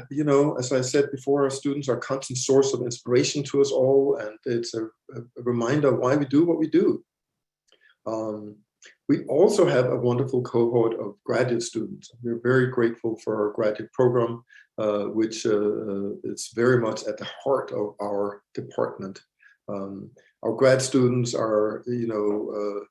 you know, as I said before, our students are a constant source of inspiration to us all, and it's a reminder of why we do what we do. We also have a wonderful cohort of graduate students. We're very grateful for our graduate program, which is very much at the heart of our department. Our grad students are, you know,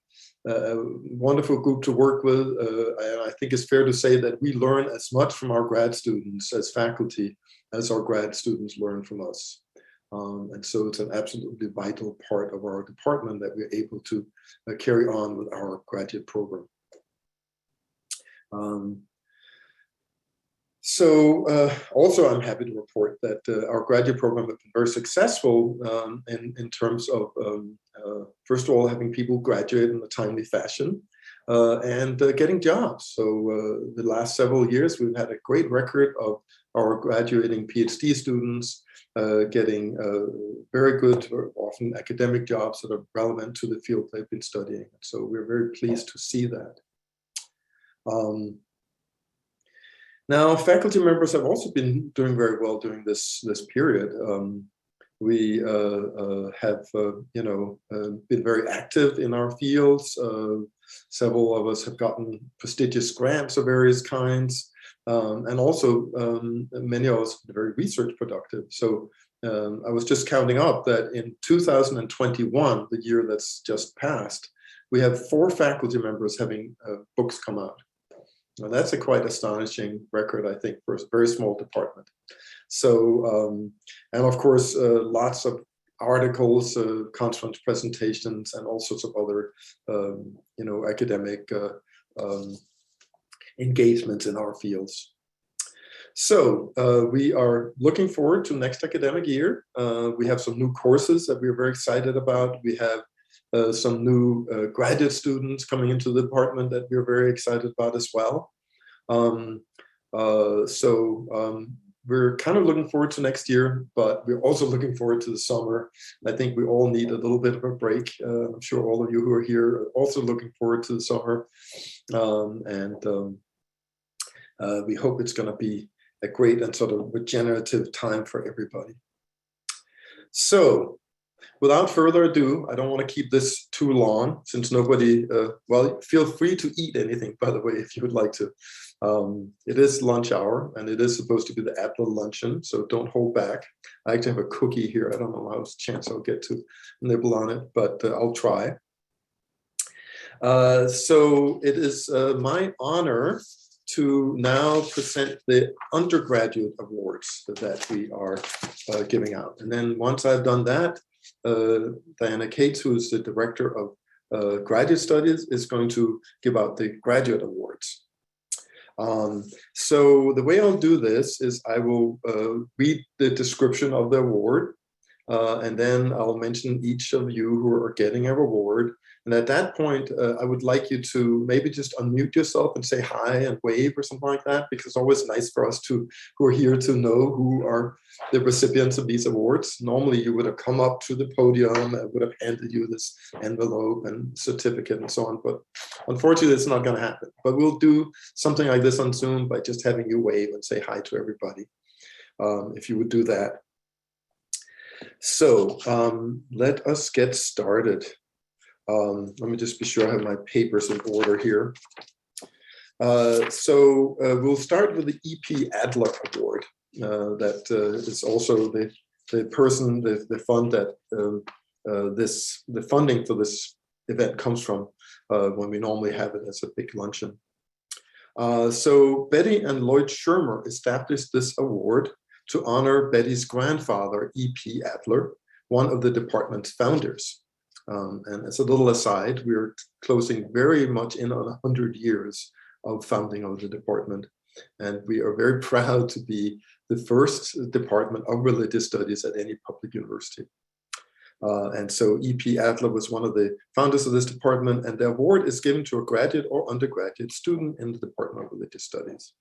a wonderful group to work with. And I think it's fair to say that we learn as much from our grad students as faculty as our grad students learn from us. And so it's an absolutely vital part of our department that we're able to carry on with our graduate program. Also, I'm happy to report that our graduate program has been very successful in terms of, first of all, having people graduate in a timely fashion and getting jobs. So the last several years, we've had a great record of our graduating PhD students getting very good, often academic jobs that are relevant to the field they've been studying. So we're very pleased to see that. Now, faculty members have also been doing very well during this period. We have, you know, been very active in our fields. Several of us have gotten prestigious grants of various kinds. And also, many of us are very research productive. So I was just counting up that in 2021, the year that's just passed, we have 4 faculty members having books come out. Now, that's a quite astonishing record, I think, for a very small department. So, and of course, lots of articles, conference presentations, and all sorts of other, you know, academic engagements in our fields. So we are looking forward to next academic year. We have some new courses that we're very excited about. We have some new graduate students coming into the department that we're very excited about as well. We're kind of looking forward to next year, but we're also looking forward to the summer. I think we all need a little bit of a break. I'm sure all of you who are here are also looking forward to the summer. We hope it's going to be a great and sort of regenerative time for everybody. So, without further ado, I don't want to keep this too long, since nobody, well, feel free to eat anything, by the way, if you would like to. It is lunch hour, and it is supposed to be the Adler luncheon, so don't hold back. I actually have a cookie here. I don't know how much chance I'll get to nibble on it, but I'll try. So it is my honor to now present the undergraduate awards that we are giving out. And then once I've done that, Diana Cates, who is the director of graduate studies, is going to give out the graduate awards. So the way I'll do this is I will read the description of the award, and then I'll mention each of you who are getting an award. And at that point, I would like you to maybe just unmute yourself and say hi and wave or something like that, because it's always nice for us who are here to know who are the recipients of these awards. Normally, you would have come up to the podium and would have handed you this envelope and certificate and so on. But unfortunately, it's not going to happen. But we'll do something like this on Zoom by just having you wave and say hi to everybody, if you would do that. So let us get started. Let me just be sure I have my papers in order here. We'll start with the E.P. Adler Award. That is also the person, the fund that the funding for this event comes from when we normally have it as a big luncheon. So Betty and Lloyd Schermer established this award to honor Betty's grandfather, E.P. Adler, one of the department's founders. And as a little aside, we're closing very much in on 100 years of founding of the department. And we are very proud to be the first department of religious studies at any public university. And so E.P. Adler was one of the founders of this department, and the award is given to a graduate or undergraduate student in the Department of Religious Studies.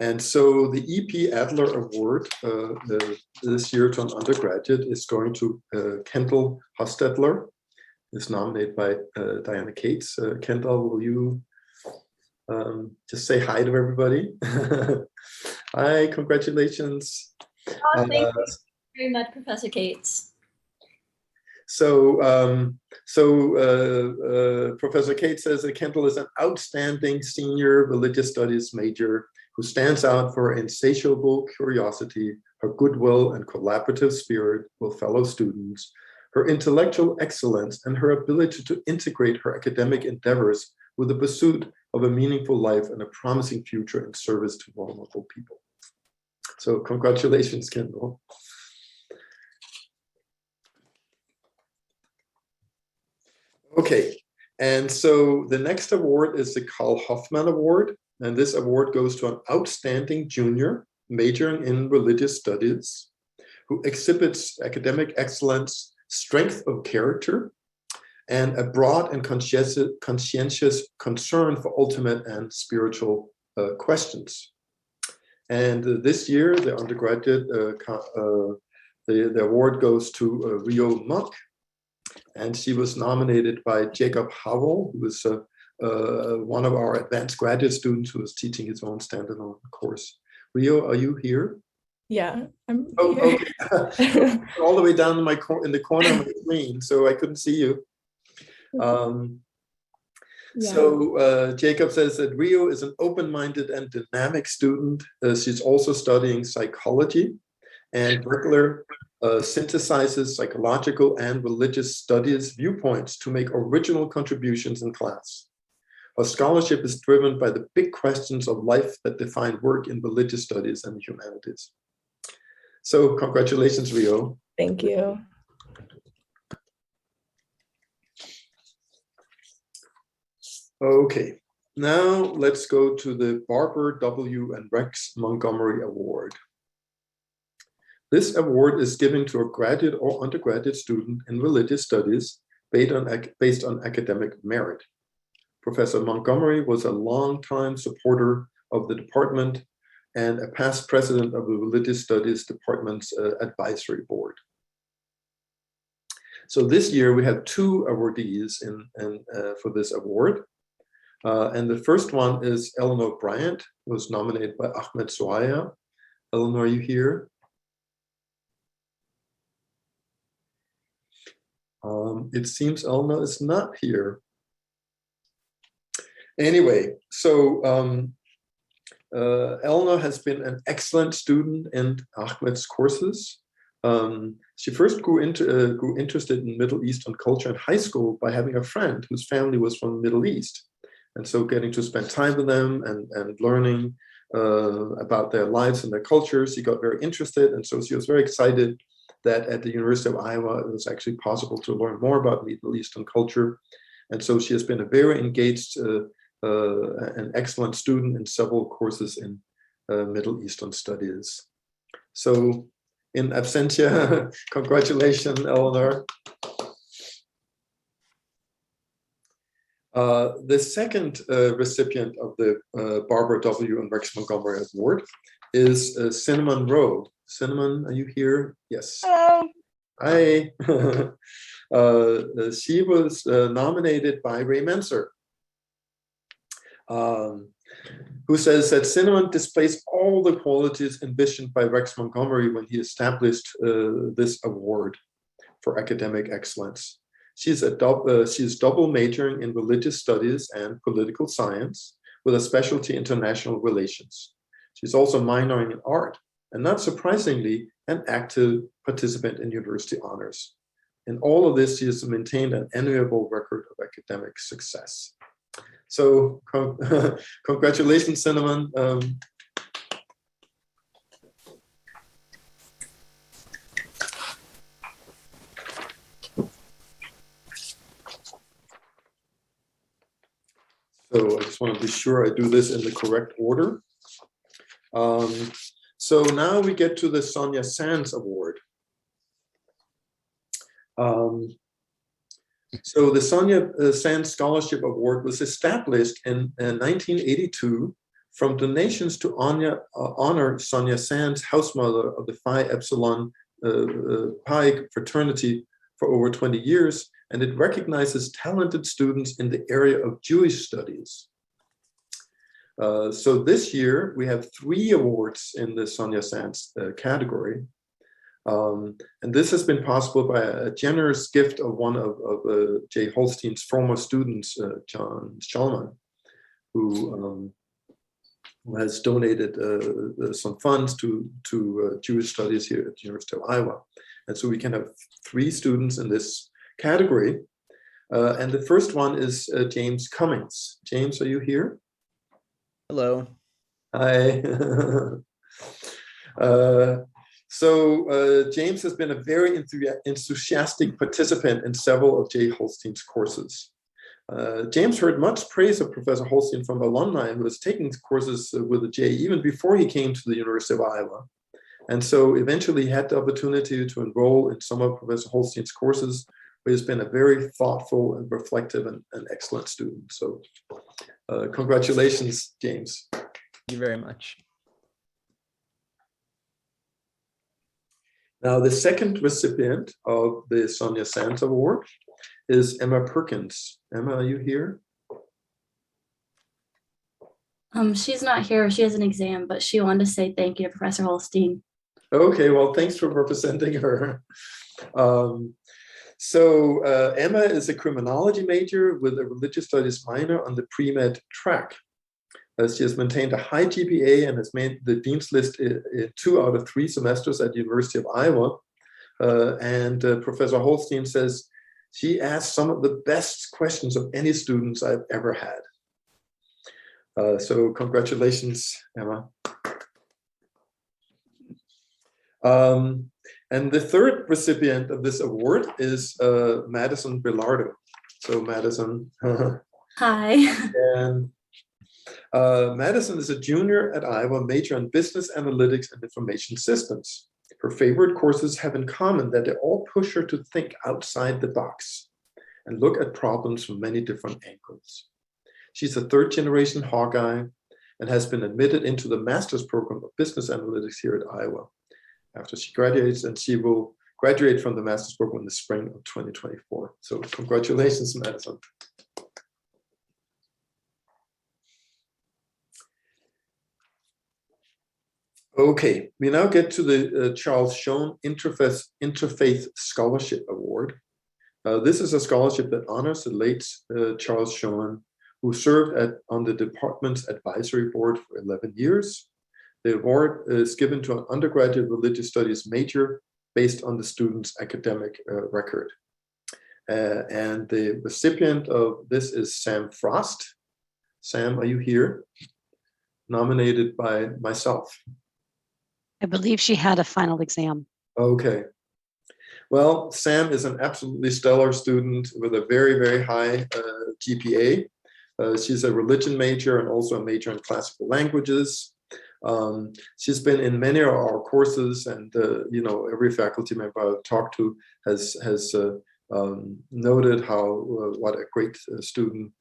And so the E.P. Adler Award this year to an undergraduate is going to Kendall Hostetler. It's nominated by Diana Cates. Kendall, will you just say hi to everybody? Hi, congratulations. Oh, thank you very much, Professor Cates. Professor Cates says that Kendall is an outstanding senior religious studies major who stands out for her insatiable curiosity, her goodwill and collaborative spirit with fellow students, her intellectual excellence, and her ability to integrate her academic endeavors with the pursuit of a meaningful life and a promising future in service to vulnerable people. So congratulations, Kendall. Okay, and so the next award is the Karl Hoffman Award, and this award goes to an outstanding junior majoring in religious studies who exhibits academic excellence, strength of character, and a broad and conscientious concern for ultimate and spiritual questions. And this year, the undergraduate, the award goes to Rio Monk, and she was nominated by Jacob Howell, who is one of our advanced graduate students who is teaching his own standalone course. Rio, are you here? Yeah, I'm here. Okay. All the way down in the corner of my screen, so I couldn't see you. So Jacob says that Rio is an open-minded and dynamic student. She's also studying psychology, and Berkler synthesizes psychological and religious studies viewpoints to make original contributions in class. Her scholarship is driven by the big questions of life that define work in religious studies and humanities. So congratulations, Rio. Thank you. Okay, now let's go to the Barbara W. and Rex Montgomery Award. This award is given to a graduate or undergraduate student in religious studies based on academic merit. Professor Montgomery was a longtime supporter of the department and a past president of the Religious Studies Department's advisory board. So this year we have two awardees for this award. And the first one is Eleanor Bryant, who was nominated by Ahmed Souaya. Eleanor, are you here? It seems Eleanor is not here. Anyway, so Eleanor has been an excellent student in Ahmed's courses. She first grew interested in Middle Eastern culture in high school by having a friend whose family was from the Middle East. And so getting to spend time with them and learning about their lives and their cultures, she got very interested. And so she was very excited that at the University of Iowa, it was actually possible to learn more about Middle Eastern culture. And so she has been a very engaged and excellent student in several courses in Middle Eastern studies. So in absentia, congratulations, Eleanor. The second recipient of the Barbara W. and Rex Montgomery Award is Cinnamon Rowe. Cinnamon, are you here? Yes. Hello. Hi. She was nominated by Raymond Mentzer, who says that Cinnamon displays all the qualities envisioned by Rex Montgomery when he established this award for academic excellence. She's double majoring in religious studies and political science with a specialty in international relations. She's also minoring in art, and not surprisingly, an active participant in university honors. In all of this, she has maintained an enviable record of academic success. So congratulations, Cinnamon. So I just want to be sure I do this in the correct order. So now we get to the Sonia Sands Award. So the Sonia Sands Scholarship Award was established in 1982 from donations to honor Sonia Sands, house mother of the Phi Epsilon Pi fraternity for over 20 years, and it recognizes talented students in the area of Jewish studies. So this year we have 3 awards in the Sonia Sands category. And this has been possible by a generous gift of one of Jay Holstein's former students, John Schallman, who has donated some funds to Jewish studies here at the University of Iowa. And so we can have 3 students in this category. And the first one is James Cummings. James, are you here? Hello. Hi. James has been a very enthusiastic participant in several of Jay Holstein's courses. James heard much praise of Professor Holstein from alumni who was taking courses with Jay even before he came to the University of Iowa. And so eventually he had the opportunity to enroll in some of Professor Holstein's courses, where he's been a very thoughtful and reflective and excellent student. So congratulations, James. Thank you very much. Now, the second recipient of the Sonia Sands Award is Emma Perkins. Emma, are you here? She's not here. She has an exam, but she wanted to say thank you to Professor Holstein. Okay, well, thanks for representing her. Emma is a criminology major with a religious studies minor on the pre-med track. She has maintained a high GPA and has made the Dean's List in 2 out of 3 semesters at the University of Iowa. Professor Holstein says she asked some of the best questions of any students I've ever had. So congratulations, Emma. And the third recipient of this award is Madison Bilardo. So Madison. Hi. And Madison is a junior at Iowa, major in business analytics and information systems. Her favorite courses have in common that they all push her to think outside the box and look at problems from many different angles. She's a 3rd-generation Hawkeye and has been admitted into the master's program of business analytics here at Iowa. After she graduates, and she will graduate from the master's program in the spring of 2024. So congratulations, Madison. Okay, we now get to the Charles Schoen Interfaith Scholarship Award. This is a scholarship that honors the late Charles Schoen, who served on the department's advisory board for 11 years. The award is given to an undergraduate religious studies major based on the student's academic record. And the recipient of this is Sam Frost. Sam, are you here? Nominated by myself. I believe she had a final exam. Okay. Well, Sam is an absolutely stellar student with a very, very high GPA. She's a religion major and also a major in classical languages. She's been in many of our courses, and every faculty member I've talked to has noted how what a great student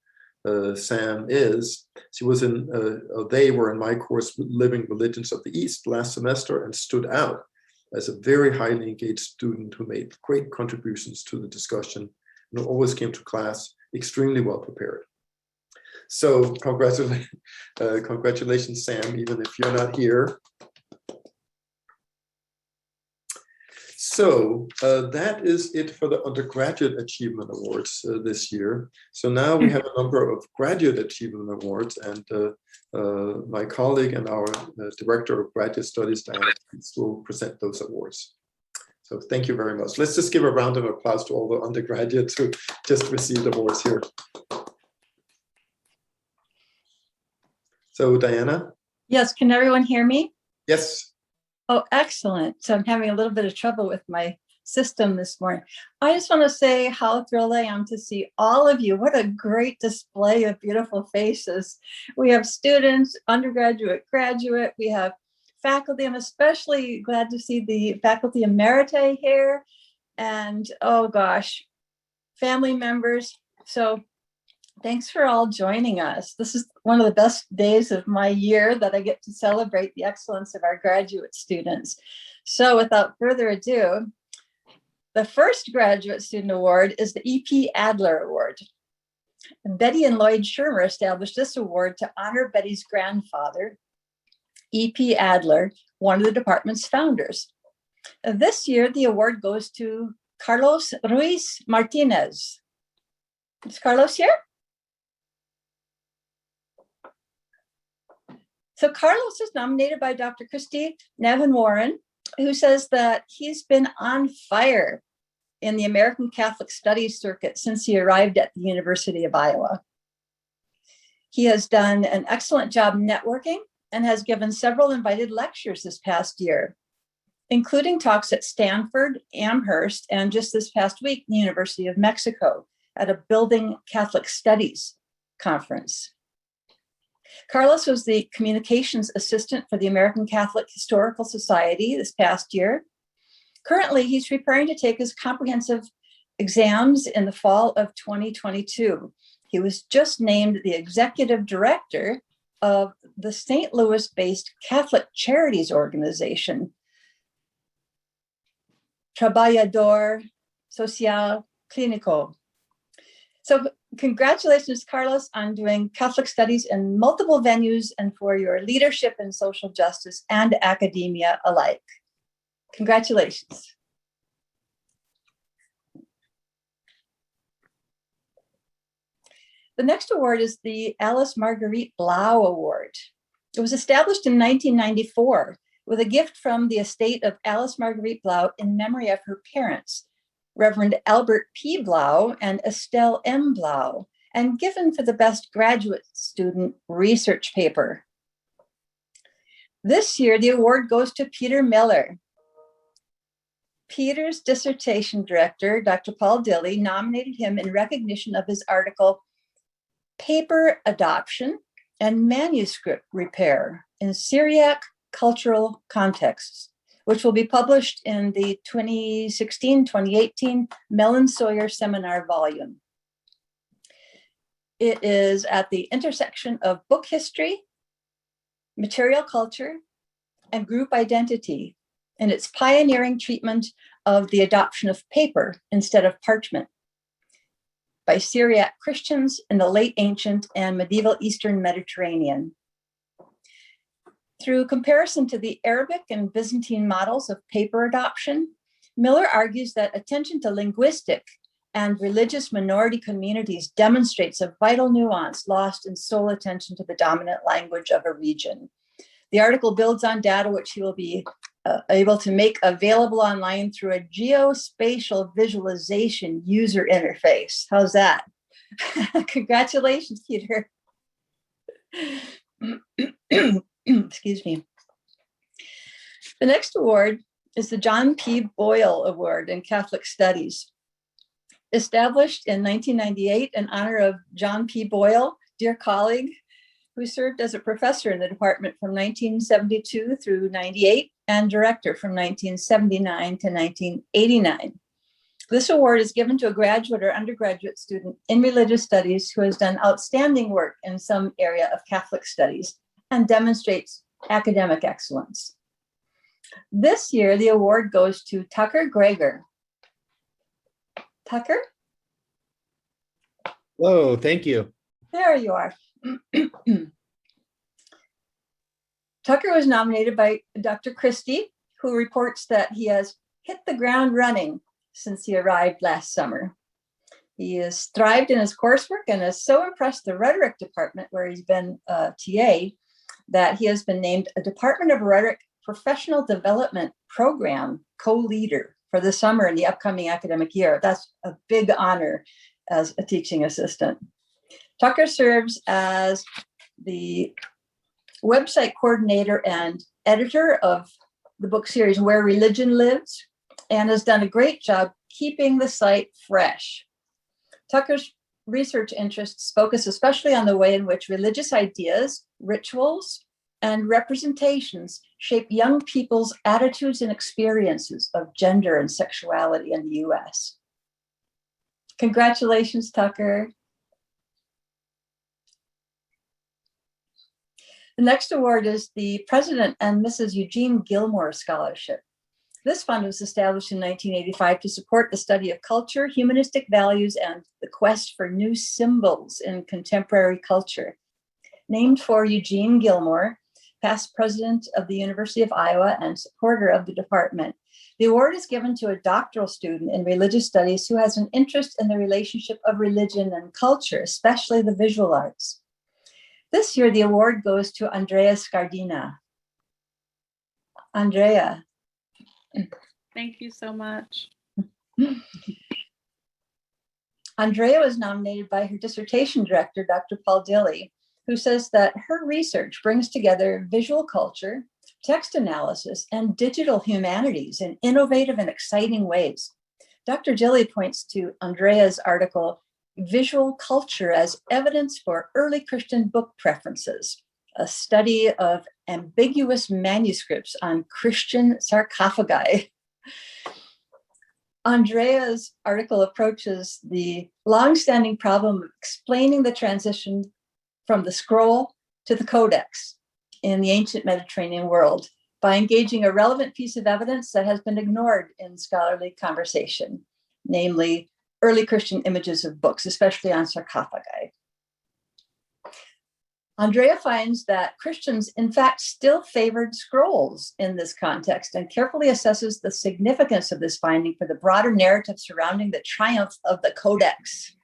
Sam is. She was they were in my course, Living Religions of the East, last semester, and stood out as a very highly engaged student who made great contributions to the discussion and always came to class extremely well prepared. So congratulations, Sam, even if you're not here. So that is it for the Undergraduate Achievement Awards this year. So now we have a number of Graduate Achievement Awards, and my colleague and our Director of Graduate Studies, Diana, will present those awards. So thank you very much. Let's just give a round of applause to all the undergraduates who just received awards here. So Diana? Yes, can everyone hear me? Yes. Oh, excellent. So I'm having a little bit of trouble with my system this morning. I just want to say how thrilled I am to see all of you. What a great display of beautiful faces. We have students, undergraduate, graduate, we have faculty. I'm especially glad to see the faculty emerita here, and oh gosh, family members. So thanks for all joining us. This is one of the best days of my year that I get to celebrate the excellence of our graduate students. So without further ado, the first graduate student award is the E.P. Adler Award. Betty and Lloyd Schermer established this award to honor Betty's grandfather, E.P. Adler, one of the department's founders. This year, the award goes to Carlos Ruiz Martinez. Is Carlos here? So Carlos is nominated by Dr. Christy Nevin Warren, who says that he's been on fire in the American Catholic Studies circuit since he arrived at the University of Iowa. He has done an excellent job networking and has given several invited lectures this past year, including talks at Stanford, Amherst, and just this past week, the University of Mexico at a Building Catholic Studies conference. Carlos was the communications assistant for the American Catholic Historical Society this past year. Currently, he's preparing to take his comprehensive exams in the fall of 2022. He was just named the executive director of the St. Louis-based Catholic Charities organization, Trabajador Social Clínico. So congratulations, Carlos, on doing Catholic studies in multiple venues and for your leadership in social justice and academia alike. Congratulations. The next award is the Alice Marguerite Blau Award. It was established in 1994 with a gift from the estate of Alice Marguerite Blau in memory of her parents, Reverend Albert P. Blau and Estelle M. Blau, and given for the best graduate student research paper. This year, the award goes to Peter Miller. Peter's dissertation director, Dr. Paul Dilley, nominated him in recognition of his article, Paper Adoption and Manuscript Repair in Syriac Cultural Contexts, which will be published in the 2016-2018 Mellon Sawyer Seminar volume. It is at the intersection of book history, material culture, and group identity in its pioneering treatment of the adoption of paper instead of parchment by Syriac Christians in the late ancient and medieval Eastern Mediterranean. Through comparison to the Arabic and Byzantine models of paper adoption, Miller argues that attention to linguistic and religious minority communities demonstrates a vital nuance lost in sole attention to the dominant language of a region. The article builds on data which he will be able to make available online through a geospatial visualization user interface. How's that? Congratulations, Peter. Excuse me. The next award is the John P. Boyle Award in Catholic Studies. Established in 1998 in honor of John P. Boyle, dear colleague, who served as a professor in the department from 1972 through 98 and director from 1979 to 1989. This award is given to a graduate or undergraduate student in religious studies who has done outstanding work in some area of Catholic studies and demonstrates academic excellence. This year, the award goes to Tucker Greger. Tucker? Hello, thank you. There you are. Tucker was nominated by Dr. Christie, who reports that he has hit the ground running since he arrived last summer. He has thrived in his coursework and has so impressed the rhetoric department, where he's been TA, that he has been named a Department of Rhetoric Professional Development Program co-leader for the summer in the upcoming academic year. That's a big honor as a teaching assistant. Tucker serves as the website coordinator and editor of the book series Where Religion Lives, and has done a great job keeping the site fresh. Tucker's research interests focus especially on the way in which religious ideas, rituals, and representations shape young people's attitudes and experiences of gender and sexuality in the US. Congratulations, Tucker. The next award is the President and Mrs. Eugene Gilmore Scholarship. This fund was established in 1985 to support the study of culture, humanistic values, and the quest for new symbols in contemporary culture. Named for Eugene Gilmore, past president of the University of Iowa and supporter of the department. The award is given to a doctoral student in religious studies who has an interest in the relationship of religion and culture, especially the visual arts. This year, the award goes to Andrea Scardina. Andrea. Thank you so much. Andrea was nominated by her dissertation director, Dr. Paul Dilley, who says that her research brings together visual culture, text analysis, and digital humanities in innovative and exciting ways. Dr. Dilley points to Andrea's article, Visual Culture as Evidence for Early Christian Book Preferences, a study of ambiguous manuscripts on Christian sarcophagi. Andrea's article approaches the longstanding problem of explaining the transition from the scroll to the codex in the ancient Mediterranean world by engaging a relevant piece of evidence that has been ignored in scholarly conversation, namely early Christian images of books, especially on sarcophagi. Andrea finds that Christians, in fact, still favored scrolls in this context and carefully assesses the significance of this finding for the broader narrative surrounding the triumph of the codex.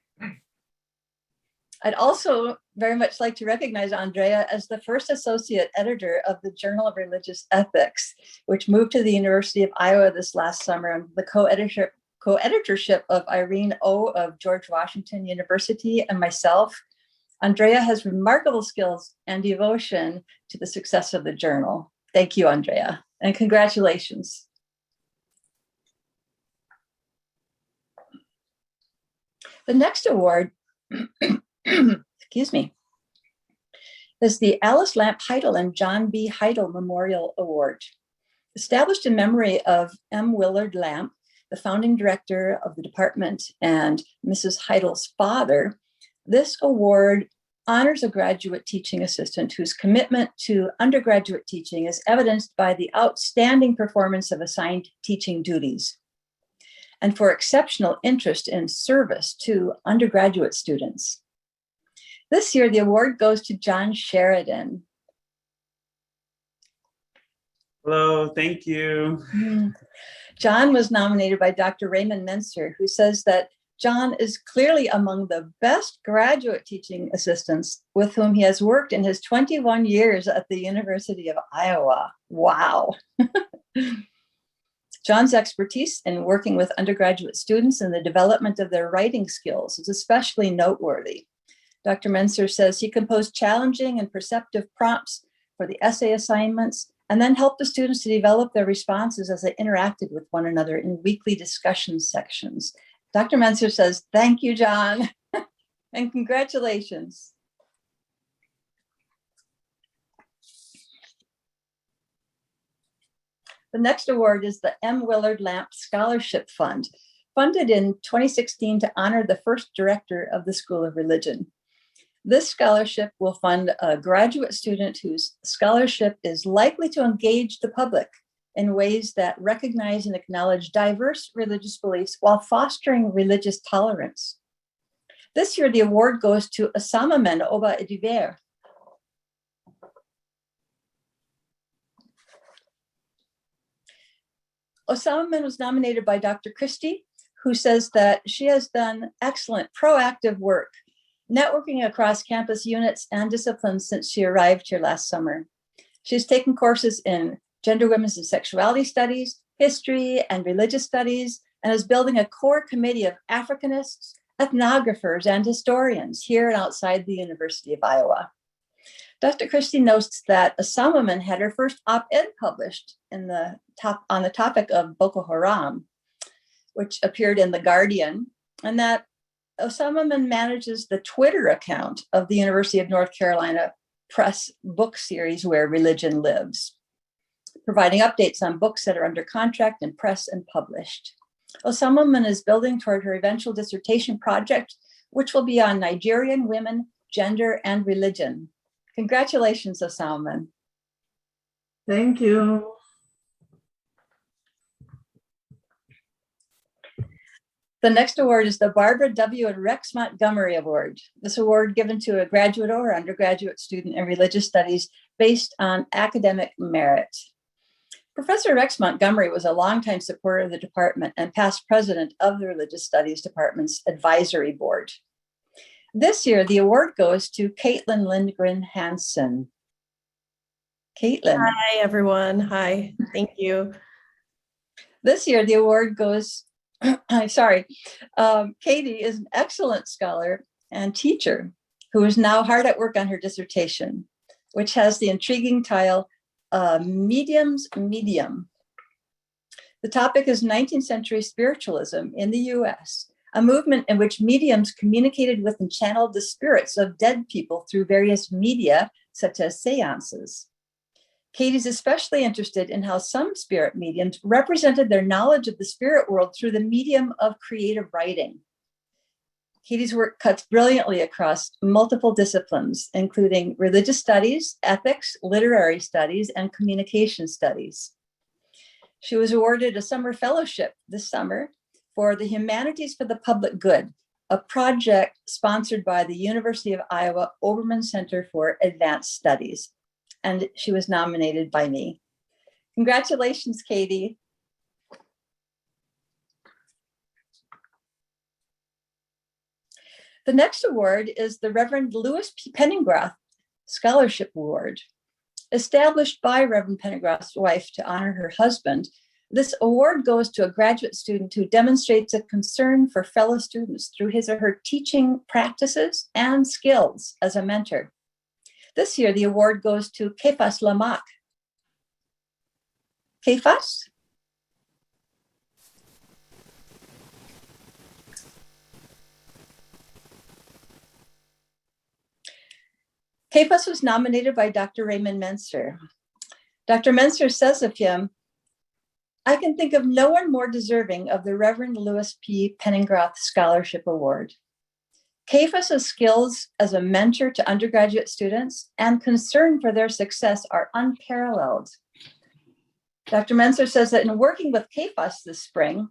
I'd also very much like to recognize Andrea as the first associate editor of the Journal of Religious Ethics, which moved to the University of Iowa this last summer under the co-editorship of Irene O. of George Washington University and myself. Andrea has remarkable skills and devotion to the success of the journal. Thank you, Andrea, and congratulations. The next award, excuse me, is the Alice Lamp Heidel and John B. Heidel Memorial Award. Established in memory of M. Willard Lamp, the founding director of the department and Mrs. Heidel's father, this award honors a graduate teaching assistant whose commitment to undergraduate teaching is evidenced by the outstanding performance of assigned teaching duties, and for exceptional interest in service to undergraduate students. This year, the award goes to John Sheridan. Hello, thank you. John was nominated by Dr. Raymond Mentzer, who says that John is clearly among the best graduate teaching assistants with whom he has worked in his 21 years at the University of Iowa. Wow. John's expertise in working with undergraduate students in the development of their writing skills is especially noteworthy. Dr. Mentzer says he composed challenging and perceptive prompts for the essay assignments and then helped the students to develop their responses as they interacted with one another in weekly discussion sections. Dr. Mentzer says, thank you, John, and congratulations. The next award is the M. Willard Lamp Scholarship Fund, funded in 2016 to honor the first director of the School of Religion. This scholarship will fund a graduate student whose scholarship is likely to engage the public in ways that recognize and acknowledge diverse religious beliefs while fostering religious tolerance. This year, the award goes to Osamamen Oba Ediver. Osamamen was nominated by Dr. Christie, who says that she has done excellent proactive work networking across campus units and disciplines since she arrived here last summer. She's taken courses in gender, women's, and sexuality studies, history, and religious studies, and is building a core committee of Africanists, ethnographers, and historians here and outside the University of Iowa. Dr. Christie notes that Osamamen had her first op-ed published on the topic of Boko Haram, which appeared in The Guardian, and that Osamamen manages the Twitter account of the University of North Carolina Press book series Where Religion Lives, providing updates on books that are under contract and press and published. Osamamen is building toward her eventual dissertation project, which will be on Nigerian women, gender, and religion. Congratulations, Osamamen. Thank you. The next award is the Barbara W. and Rex Montgomery Award. This award given to a graduate or undergraduate student in religious studies based on academic merit. Professor Rex Montgomery was a longtime supporter of the department and past president of the Religious Studies Department's advisory board. This year, the award goes to Caitlin Lindgren Hansen. Caitlin. Hi, everyone. Hi. Thank you. This year, the award goes, Katie is an excellent scholar and teacher who is now hard at work on her dissertation, which has the intriguing title, Medium's Medium. The topic is 19th century spiritualism in the US, a movement in which mediums communicated with and channeled the spirits of dead people through various media, such as seances. Katie's especially interested in how some spirit mediums represented their knowledge of the spirit world through the medium of creative writing. Katie's work cuts brilliantly across multiple disciplines, including religious studies, ethics, literary studies, and communication studies. She was awarded a summer fellowship this summer for the Humanities for the Public Good, a project sponsored by the University of Iowa Obermann Center for Advanced Studies. And she was nominated by me. Congratulations, Katie. The next award is the Reverend Louis P. Penningroth Scholarship Award. Established by Reverend Penningroth's wife to honor her husband, this award goes to a graduate student who demonstrates a concern for fellow students through his or her teaching practices and skills as a mentor. This year, the award goes to Kephas Lamak. Kephas? Kephas was nominated by Dr. Raymond Mentzer. Dr. Mentzer says of him, I can think of no one more deserving of the Reverend Louis P. Penningroth Scholarship Award. Kephas' skills as a mentor to undergraduate students and concern for their success are unparalleled. Dr. Mentzer says that in working with Kephas this spring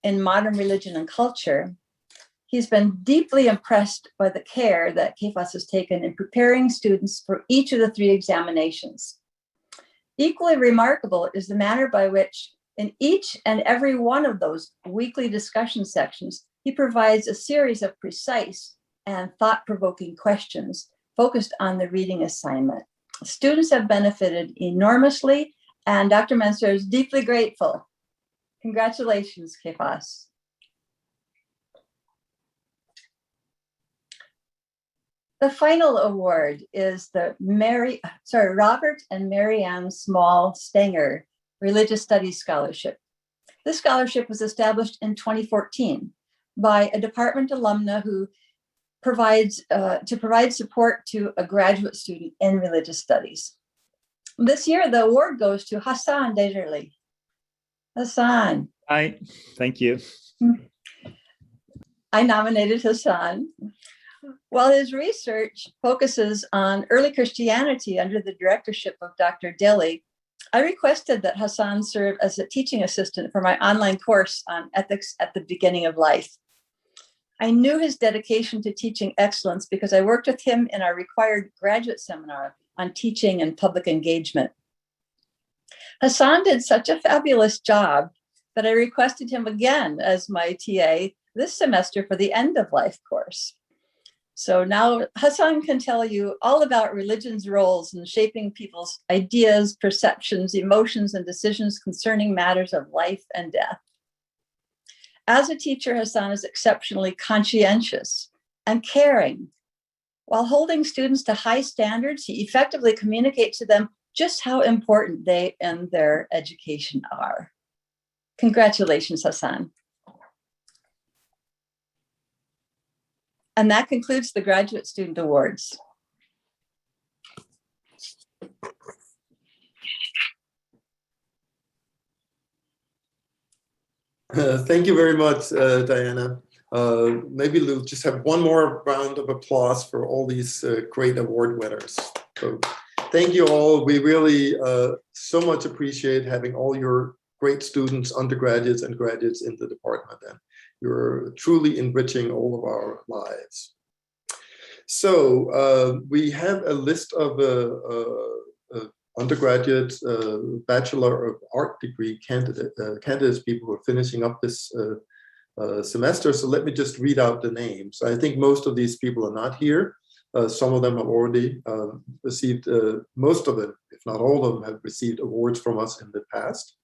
in modern religion and culture, he's been deeply impressed by the care that Kephas has taken in preparing students for each of the 3 examinations. Equally remarkable is the manner by which in each and every one of those weekly discussion sections, he provides a series of precise and thought-provoking questions focused on the reading assignment. Students have benefited enormously, and Dr. Mentzer is deeply grateful. Congratulations, Kephas. The final award is the Robert and Marianne Small Stenger Religious Studies Scholarship. This scholarship was established in 2014 by a department alumna who provides support to a graduate student in religious studies. This year, the award goes to Hassan Dejerli. Hassan. Hi, thank you. I nominated Hassan. While his research focuses on early Christianity under the directorship of Dr. Dilly, I requested that Hassan serve as a teaching assistant for my online course on ethics at the beginning of life. I knew his dedication to teaching excellence because I worked with him in our required graduate seminar on teaching and public engagement. Hassan did such a fabulous job that I requested him again as my TA this semester for the end of life course. So now Hassan can tell you all about religion's roles in shaping people's ideas, perceptions, emotions, and decisions concerning matters of life and death. As a teacher, Hassan is exceptionally conscientious and caring. While holding students to high standards, he effectively communicates to them just how important they and their education are. Congratulations, Hassan. And that concludes the Graduate Student Awards. Thank you very much, Diana. Maybe we'll just have one more round of applause for all these great award winners. So thank you all. We really so much appreciate having all your great students, undergraduates and graduates in the department. You're truly enriching all of our lives. So we have a list of undergraduate, Bachelor of Art degree candidates, people who are finishing up this semester. So let me just read out the names. I think most of these people are not here. Some of them have already received, most of them, if not all of them, have received awards from us in the past.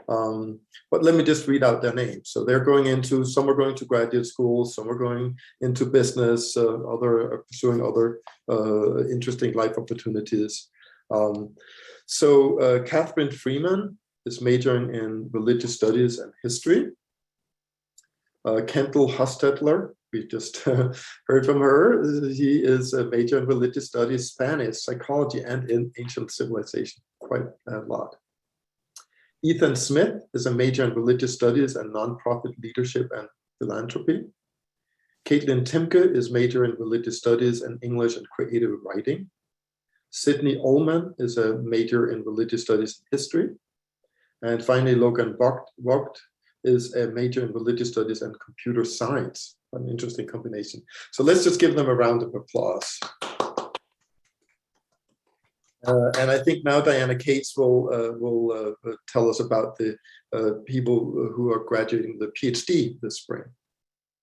But let me just read out their names. So they're going into, some are going to graduate school, some are going into business, other are pursuing other interesting life opportunities. So Catherine Freeman is majoring in religious studies and history. Kendall Hostetler, we just heard from her. He is a major in religious studies, Spanish, psychology, and in ancient civilization, quite a lot. Ethan Smith is a major in religious studies and nonprofit leadership and philanthropy. Caitlin Timke is major in religious studies and English and creative writing. Sydney Ullman is a major in religious studies and history. And finally, Logan Vogt is a major in religious studies and computer science. An interesting combination. So let's just give them a round of applause. And I think now Diana Cates will tell us about the people who are graduating the PhD this spring.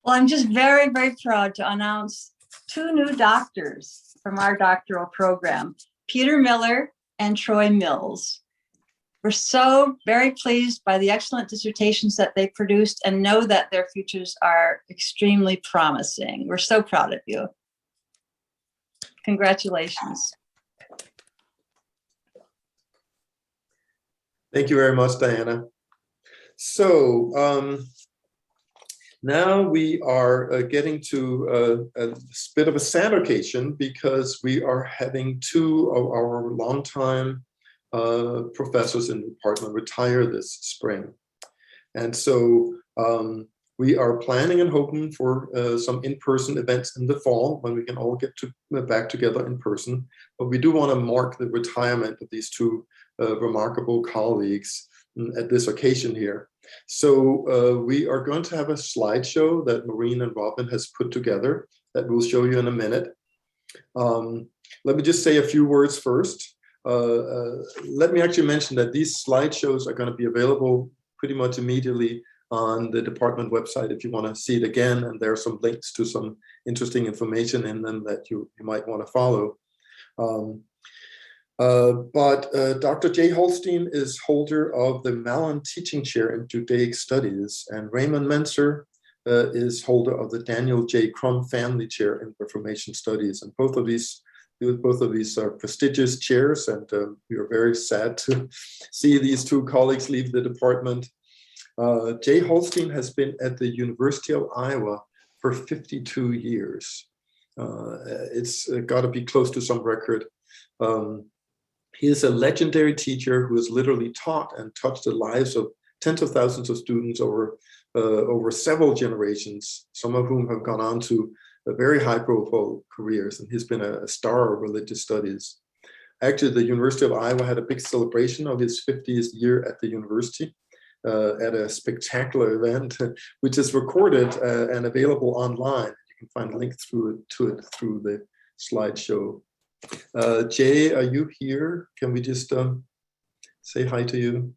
Well, I'm just very, very proud to announce 2 new doctors from our doctoral program, Peter Miller and Troy Mills. We're so very pleased by the excellent dissertations that they produced and know that their futures are extremely promising. We're so proud of you. Congratulations. Thank you very much, Diana. So now we are getting to a bit of a sad occasion because we are having 2 of our longtime professors in the department retire this spring. And so we are planning and hoping for some in-person events in the fall when we can all get back together in person. But we do want to mark the retirement of these 2 remarkable colleagues at this occasion here. So we are going to have a slideshow that Maureen and Robin has put together that we'll show you in a minute. Let me just say a few words first. Let me actually mention that these slideshows are going to be available pretty much immediately on the department website if you want to see it again, and there are some links to some interesting information in them that you might want to follow. But Dr. Jay Holstein is holder of the Mellon Teaching Chair in Judaic Studies, and Raymond Mentzer is holder of the Daniel J. Crum Family Chair in Reformation Studies, and both of these are prestigious chairs, and we are very sad to see these 2 colleagues leave the department. Jay Holstein has been at the University of Iowa for 52 years. It's got to be close to some record. He is a legendary teacher who has literally taught and touched the lives of tens of thousands of students over several generations, some of whom have gone on to very high-profile careers, and he's been a star of religious studies. Actually, the University of Iowa had a big celebration of his 50th year at the university at a spectacular event, which is recorded and available online. You can find a link to it through the slideshow. Jay, are you here? Can we just say hi to you?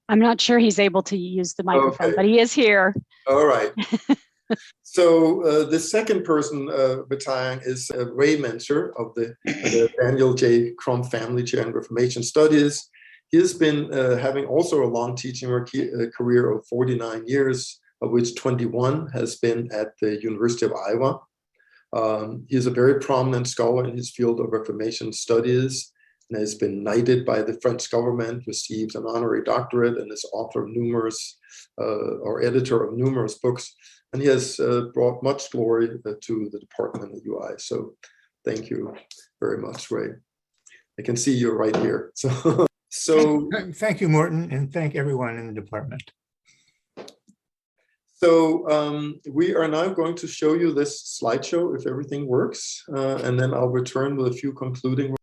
I'm not sure he's able to use the microphone, Okay. but he is here. All right. So the second person retiring is Ray Mentzer of the Daniel J. Crum Family Chair in Reformation Studies. He has been having also a long teaching career of 49 years, of which 21 has been at the University of Iowa. He is a very prominent scholar in his field of Reformation Studies and has been knighted by the French government, received an honorary doctorate, and is author of numerous, or editor of numerous books. And he has brought much glory to the department at UI. So thank you very much, Ray. I can see you're right here. So Thank you, Morton, and thank everyone in the department. So we are now going to show you this slideshow if everything works, and then I'll return with a few concluding remarks.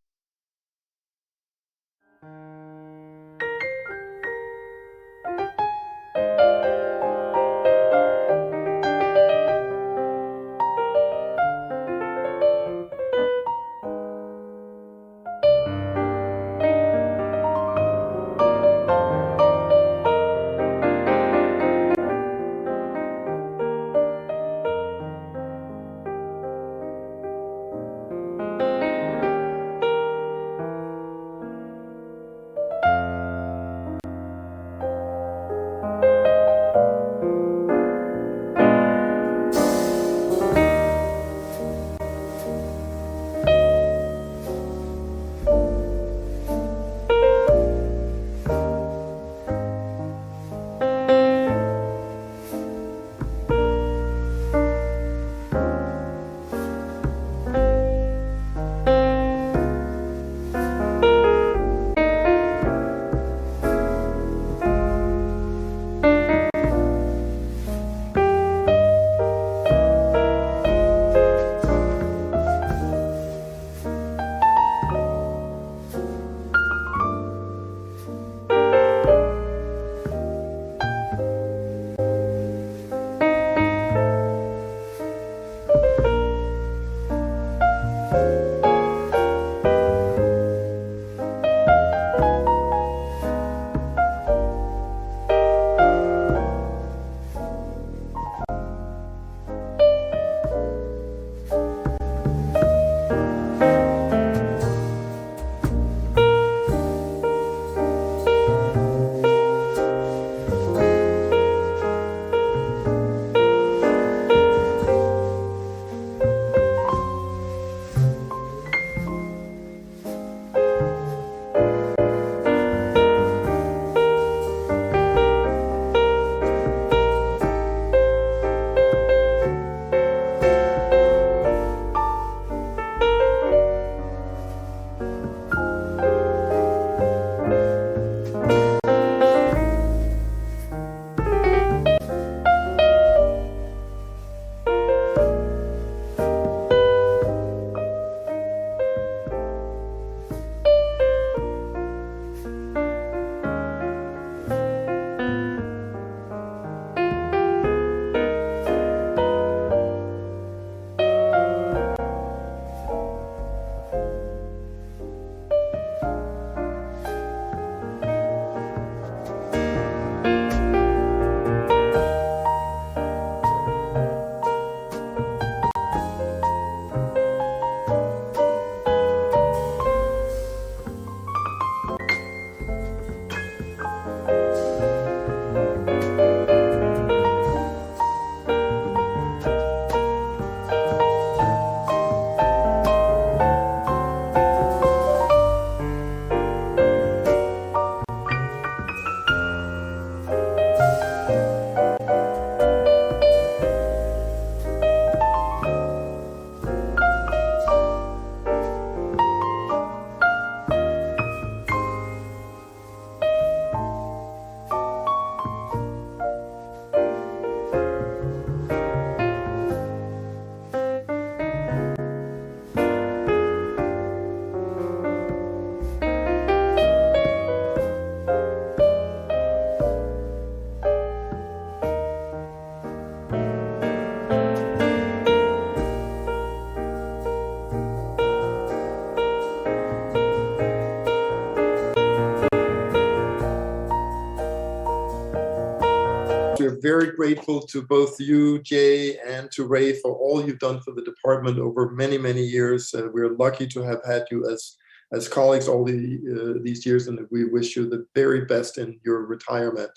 We're very grateful to both you, Jay, and to Ray for all you've done for the department over many, many years. We're lucky to have had you as colleagues all these years, and we wish you the very best in your retirement.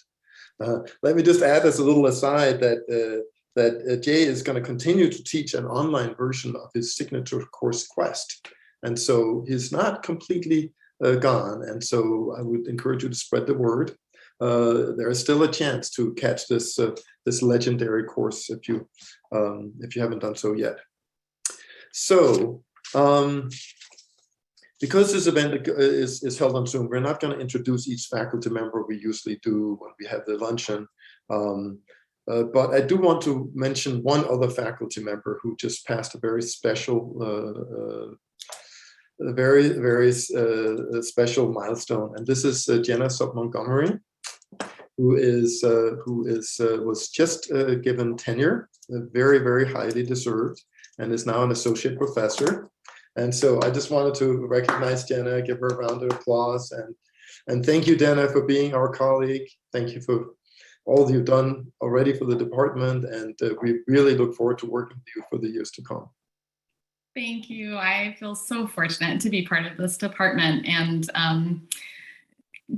Let me just add as a little aside that Jay is going to continue to teach an online version of his signature course Quest. And so he's not completely gone. And so I would encourage you to spread the word. There is still a chance to catch this legendary course if you haven't done so yet. So because this event is held on Zoom, we're not going to introduce each faculty member we usually do when we have the luncheon. But I do want to mention one other faculty member who just passed a very special, very special milestone, and this is Jenna Sub-Montgomery, who was just given tenure, very, very highly deserved, and is now an associate professor. And so I just wanted to recognize Jenna, give her a round of applause, and thank you, Jenna, for being our colleague. Thank you for all you've done already for the department, and we really look forward to working with you for the years to come. Thank you. I feel so fortunate to be part of this department, and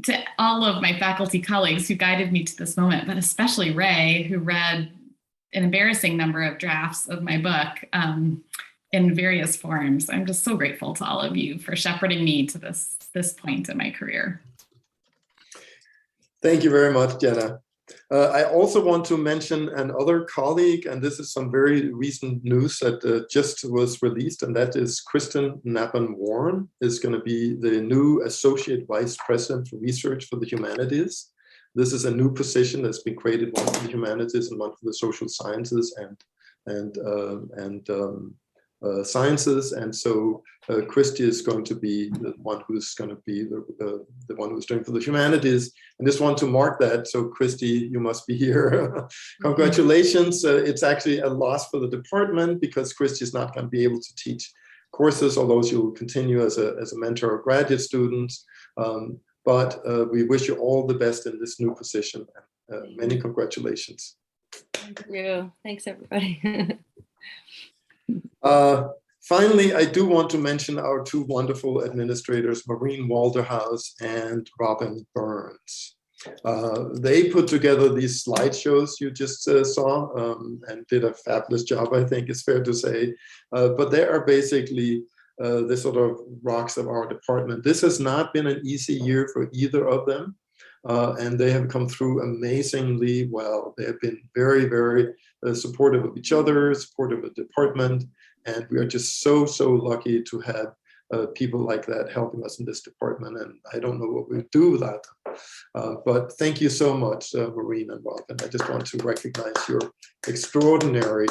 to all of my faculty colleagues who guided me to this moment, but especially Ray, who read an embarrassing number of drafts of my book in various forms. I'm just so grateful to all of you for shepherding me to this point in my career. Thank you very much, Jenna. I also want to mention another colleague, and this is some very recent news that just was released, and that is Kristen Knappen-Warren is going to be the new Associate Vice President for Research for the Humanities. This is a new position that's been created, one for the humanities and one for the social sciences and sciences, and so Christy is going to be the one who's going to be the one who's doing for the humanities. And just want to mark that. So Christy, you must be here. Congratulations. It's actually a loss for the department because Christy is not going to be able to teach courses, although she will continue as a mentor of graduate students. But we wish you all the best in this new position. Many congratulations. Thank you. Thanks, everybody. Finally, I do want to mention our two wonderful administrators, Maureen Walderhouse and Robin Burns. They put together these slideshows you just saw and did a fabulous job, I think it's fair to say. But they are basically the sort of rocks of our department. This has not been an easy year for either of them. And they have come through amazingly well. They have been very, very supportive of each other, supportive of the department. And we are just so, so lucky to have people like that helping us in this department. And I don't know what we'd do without them. But thank you so much, Maureen and Robin. I just want to recognize your extraordinary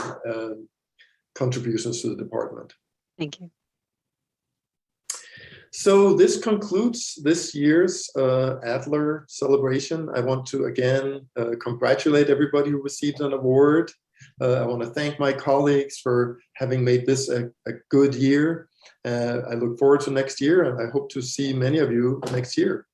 contributions to the department. Thank you. So this concludes this year's Adler celebration. I want to again congratulate everybody who received an award. I want to thank my colleagues for having made this a good year. I look forward to next year, and I hope to see many of you next year.